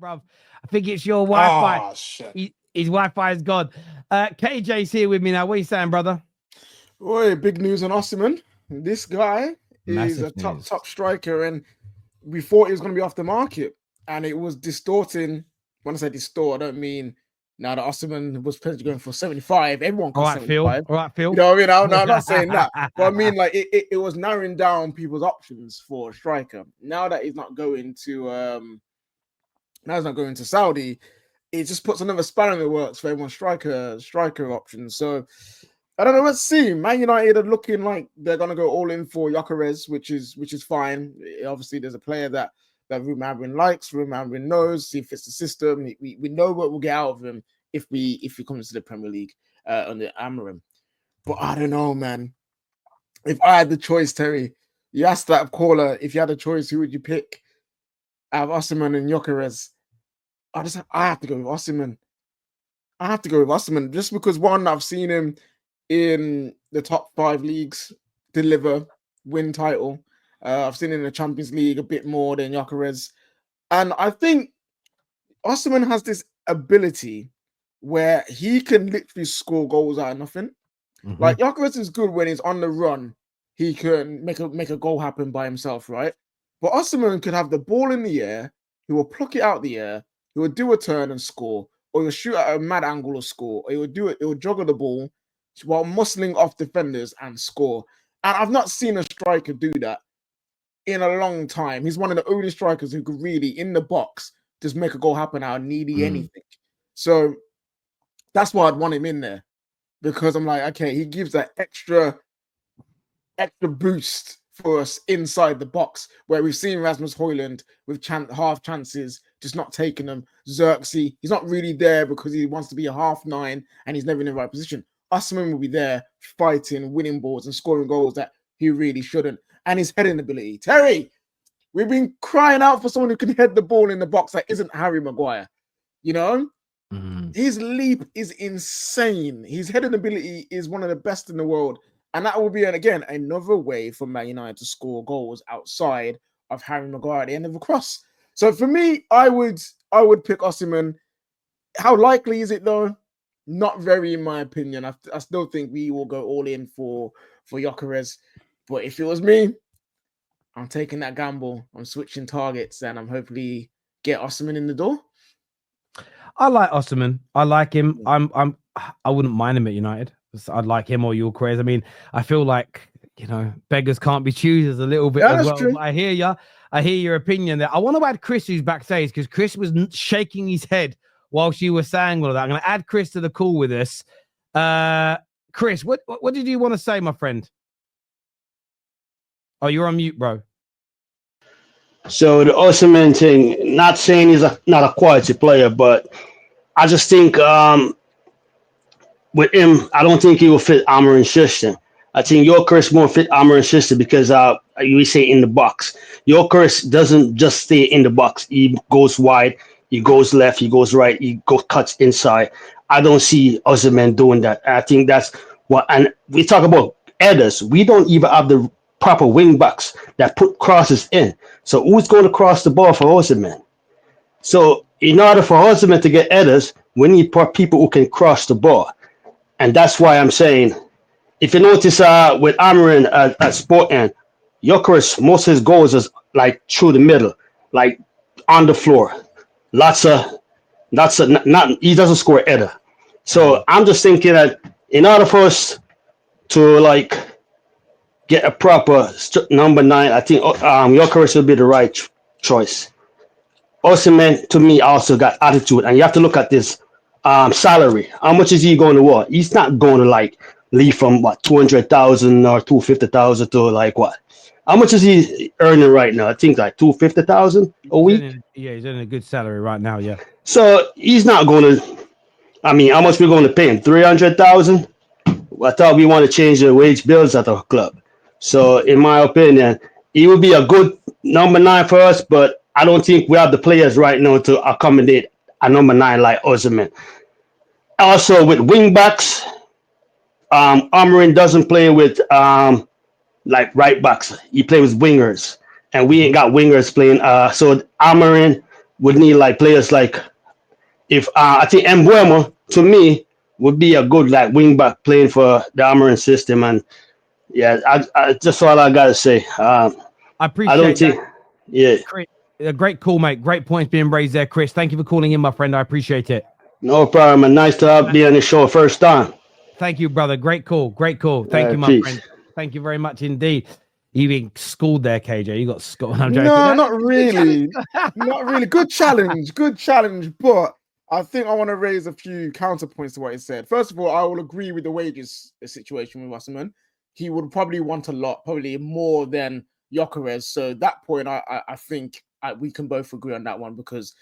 bruv. I think it's your Wi-Fi. Oh shit. His Wi-Fi is gone. KJ's here with me now. What are you saying, brother? Oi, big news on Osimhen. This guy is Massive a news. top striker, and we thought he was going to be off the market, and it was distorting. When I say distort, I don't mean now that Osimhen was potentially going for 75. Everyone All costs right, Phil. 75. All right, Phil. You know what I mean? No, I'm not saying that, but I mean like it was narrowing down people's options for a striker. Now that he's not going to Saudi, it just puts another spanner in the works for everyone's striker options. So I don't know. Let's see. Man United are looking like they're gonna go all in for Gyokeres, which is fine. Obviously, there's a player that Ruben Amorim likes, Ruben Amorim knows, he fits the system. We know what we'll get out of him if he comes to the Premier League under Amorim. But I don't know, man. If I had the choice, Terry, you asked that caller, if you had a choice, who would you pick out of Osimhen and Gyokeres? I have to go with Osimhen. I have to go with Osimhen just because one, I've seen him in the top 5 leagues deliver, win title. I've seen him in the Champions League a bit more than Gyokeres. And I think Osimhen has this ability where he can literally score goals out of nothing. Mm-hmm. Like Gyokeres is good when he's on the run. He can make a goal happen by himself, right? But Osimhen could have the ball in the air. He will pluck it out the air. He will do a turn and score, or he'll shoot at a mad angle or score, or he will do it. He will juggle the ball while muscling off defenders and score. And I've not seen a striker do that in a long time. He's one of the only strikers who could really, in the box, just make a goal happen out of needy anything. So that's why I'd want him in there, because I'm like, okay, he gives that extra boost for us inside the box, where we've seen Rasmus Højlund with half chances, just not taking them. Xerxes, he's not really there because he wants to be a half 9 and he's never in the right position. Osimhen will be there fighting, winning balls and scoring goals that he really shouldn't. And his heading ability. Terry, we've been crying out for someone who can head the ball in the box that isn't Harry Maguire. You know? His leap is insane. His heading ability is one of the best in the world. And that will be, again, another way for Man United to score goals outside of Harry Maguire at the end of a cross. So for me, I would pick Osimhen. How likely is it though? Not very, in my opinion. I still think we will go all in for Gyokeres. But if it was me, I'm taking that gamble. I'm switching targets, and I'm hopefully get Osimhen in the door. I like Osimhen. I like him. I wouldn't mind him at United. I'd like him or Gyokeres. I mean, I feel like, beggars can't be choosers a little bit as well. True. But I hear you. I hear your opinion there. I want to add Chris, who's backstage, because Chris was shaking his head while she was saying all of that. I'm going to add Chris to the call with us. Chris, what did you want to say, my friend? Oh, you're on mute, bro. So the Osimhen thing, not saying he's not a quality player, but I just think with him, I don't think he will fit Amorim's system. I think Gyokeres won't fit Amorim's system because you say in the box. Gyokeres doesn't just stay in the box. He goes wide, he goes left, he goes right, he cuts inside. I don't see Osimhen doing that. I think that's what. And we talk about headers. We don't even have the proper wing backs that put crosses in. So who's going to cross the ball for Osimhen? So in order for Osimhen to get headers, we need people who can cross the ball. And that's why I'm saying, if you notice with Amorim at Sporting, Gyokeres, most of his goals is like through the middle, like on the floor. He doesn't score a header. So I'm just thinking that in order for us to get a proper number 9, I think Gyokeres will be the right choice. Osimhen, to me, also got attitude, and you have to look at this salary. How much is he going to want? He's not going to leave from 200,000 or 250,000 to what? How much is he earning right now? I think 250,000 a week. He's earning a good salary right now. Yeah. So he's not going to. I mean, how much we're going to pay him? 300,000. I thought we want to change the wage bills at our club. So in my opinion, he would be a good number 9 for us, but I don't think we have the players right now to accommodate a number 9 like Osimhen. Also with wing backs, Amorim doesn't play with right backs. He plays with wingers, and we ain't got wingers playing. So Amorim would need like players like if I think Mbuemo to me would be a good like wing back playing for the Amarin system. And yeah, I just all I gotta say. I appreciate I don't think, that. yeah, A great call, mate. Great points being raised there, Chris. Thank you for calling in, my friend. I appreciate it. no problem. And nice to be on the show first time. Thank you, brother. Great call. Great call. Thank you, my Peace. friend. Thank you very much indeed. You being schooled there, KJ. You got schooled. I'm joking. No, not really. Not really. Good challenge. Good challenge. But I think I want to raise a few counterpoints to what he said. First of all, I will agree with the wages situation with Osimhen. He would probably want a lot, probably more than Gyokeres. So that point, I think we can both agree on that one because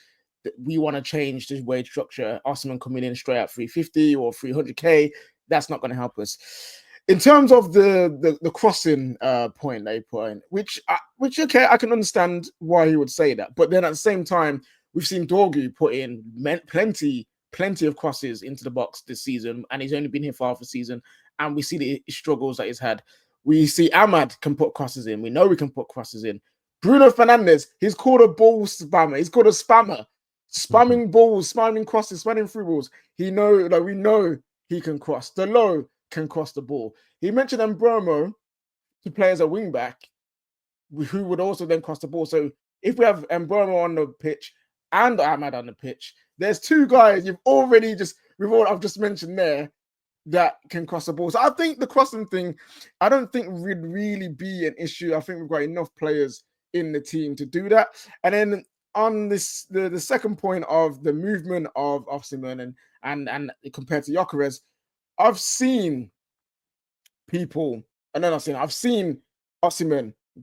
we want to change the wage structure. Osimhen coming in straight at 350 or 300k, that's not going to help us. In terms of the crossing point they put in, which okay, I can understand why he would say that, but then at the same time, we've seen Dorgu put in plenty of crosses into the box this season, and he's only been here for half a season, and we see the struggles that he's had. We see Ahmad can put crosses in. We know we can put crosses in. Bruno Fernandes, he's called a ball spammer. He's called a spammer, spamming balls, spamming crosses, spamming through balls. We know he can cross. The low can cross the ball. He mentioned Mbromo to play as a wing back, who would also then cross the ball. So if we have Mbromo on the pitch and Ahmad on the pitch, there's two guys I've just mentioned there that can cross the ball. So I think the crossing thing, I don't think would really be an issue. I think we've got enough players in the team to do that. And then on this, the second point of the movement of Osimhen and compared to Gyokeres, I've seen Osimhen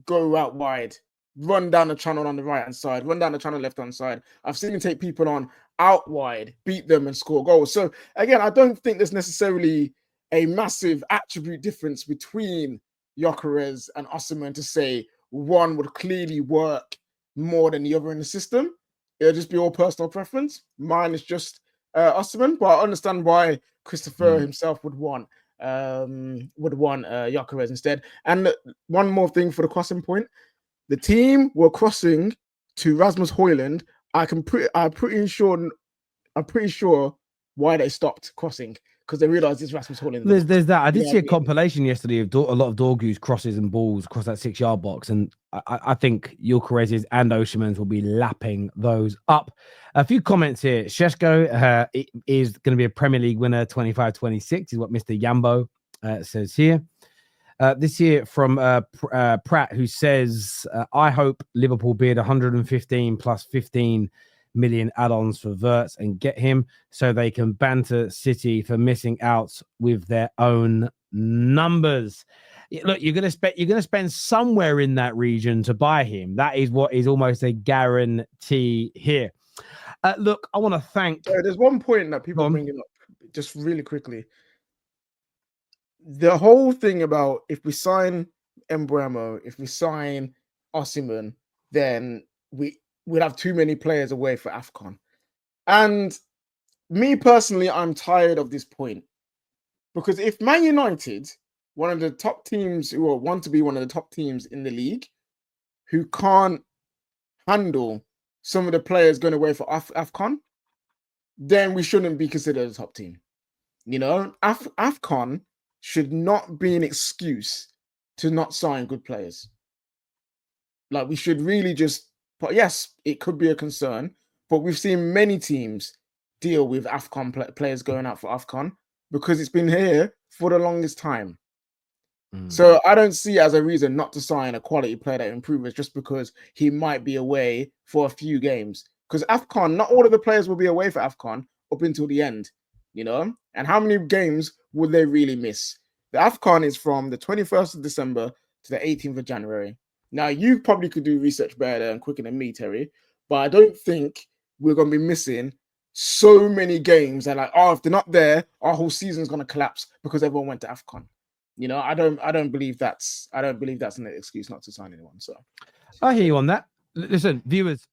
go out wide, run down the channel on the right hand side, run down the channel left hand side. I've seen him take people on out wide, beat them and score goals. So again, I don't think there's necessarily a massive attribute difference between Gyokeres and Osimhen to say one would clearly work more than the other in the system. It'll just be all personal preference. Mine is just Osimhen, but I understand why Christopher himself would want Gyokeres instead. And one more thing for the crossing point: the team were crossing to Rasmus Højlund. I'm pretty sure why they stopped crossing, because they realized it's Rasmus Højlund. There's that. I did see a compilation yesterday of a lot of Dorgu's crosses and balls across that 6-yard box, and I think Gyokeres' and Osimhen's will be lapping those up. A few comments here. Sheshko is going to be a Premier League winner 25-26 is what Mr. Yambo says here. This year from Pratt, who says, I hope Liverpool bid 115 plus 15 million add-ons for Wirtz and get him so they can banter City for missing out with their own numbers. Look, you're going to spend somewhere in that region to buy him. That is what is almost a guarantee here. Look, I want to thank. There's one point that people are bringing up just really quickly. The whole thing about if we sign Mbeumo, if we sign Osimhen, then we'd have too many players away for AFCON. And me personally, I'm tired of this point. Because if Man United, one of the top teams who want to be one of the top teams in the league, who can't handle some of the players going away for AFCON, then we shouldn't be considered a top team. You know, AFCON should not be an excuse to not sign good players. Like, we should really just, but yes, it could be a concern, but we've seen many teams deal with AFCON players going out for AFCON because it's been here for the longest time. So I don't see it as a reason not to sign a quality player that improves just because he might be away for a few games. Because AFCON, not all of the players will be away for AFCON up until the end, you know? And how many games would they really miss? The AFCON is from the 21st of December to the 18th of January. Now, you probably could do research better and quicker than me, Terry, but I don't think we're going to be missing so many games that, like, oh, if they're not there, our whole season's going to collapse because everyone went to AFCON. You know, I don't believe that's an excuse not to sign anyone. So I hear you on that. Listen, viewers,